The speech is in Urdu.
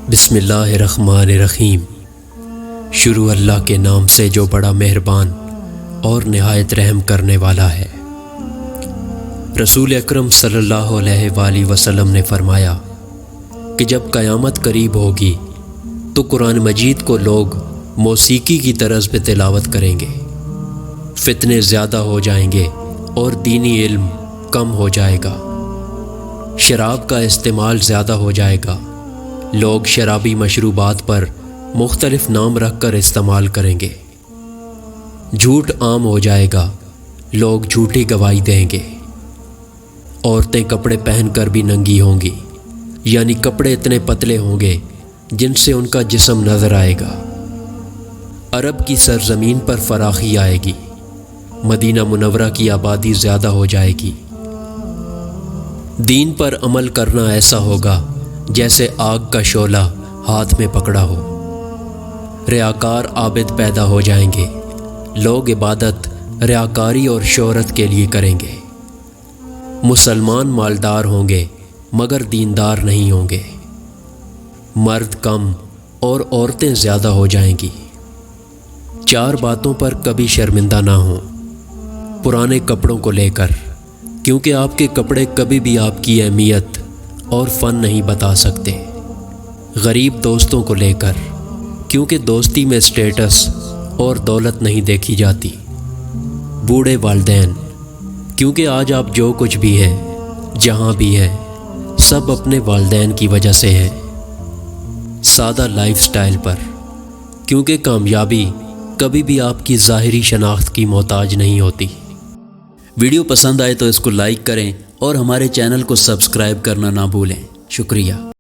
بسم اللہ الرحمن الرحیم۔ شروع اللہ کے نام سے جو بڑا مہربان اور نہایت رحم کرنے والا ہے۔ رسول اکرم صلی اللہ علیہ وآلہ وسلم نے فرمایا کہ جب قیامت قریب ہوگی تو قرآن مجید کو لوگ موسیقی کی طرز پہ تلاوت کریں گے، فتنے زیادہ ہو جائیں گے اور دینی علم کم ہو جائے گا، شراب کا استعمال زیادہ ہو جائے گا، لوگ شرابی مشروبات پر مختلف نام رکھ کر استعمال کریں گے، جھوٹ عام ہو جائے گا، لوگ جھوٹی گواہی دیں گے، عورتیں کپڑے پہن کر بھی ننگی ہوں گی، یعنی کپڑے اتنے پتلے ہوں گے جن سے ان کا جسم نظر آئے گا۔ عرب کی سرزمین پر فراخی آئے گی، مدینہ منورہ کی آبادی زیادہ ہو جائے گی، دین پر عمل کرنا ایسا ہوگا جیسے آگ کا شعلہ ہاتھ میں پکڑا ہو، ریاکار عابد پیدا ہو جائیں گے، لوگ عبادت ریاکاری اور شہرت کے لیے کریں گے، مسلمان مالدار ہوں گے مگر دیندار نہیں ہوں گے، مرد کم اور عورتیں زیادہ ہو جائیں گی۔ چار باتوں پر کبھی شرمندہ نہ ہوں، پرانے کپڑوں کو لے کر، کیونکہ آپ کے کپڑے کبھی بھی آپ کی اہمیت اور فن نہیں بتا سکتے، غریب دوستوں کو لے کر، کیونکہ دوستی میں سٹیٹس اور دولت نہیں دیکھی جاتی، بوڑھے والدین، کیونکہ آج آپ جو کچھ بھی ہیں، جہاں بھی ہیں، سب اپنے والدین کی وجہ سے ہے، سادہ لائف سٹائل پر، کیونکہ کامیابی کبھی بھی آپ کی ظاہری شناخت کی محتاج نہیں ہوتی۔ ویڈیو پسند آئے تو اس کو لائک کریں اور ہمارے چینل کو سبسکرائب کرنا نہ بھولیں۔ شکریہ۔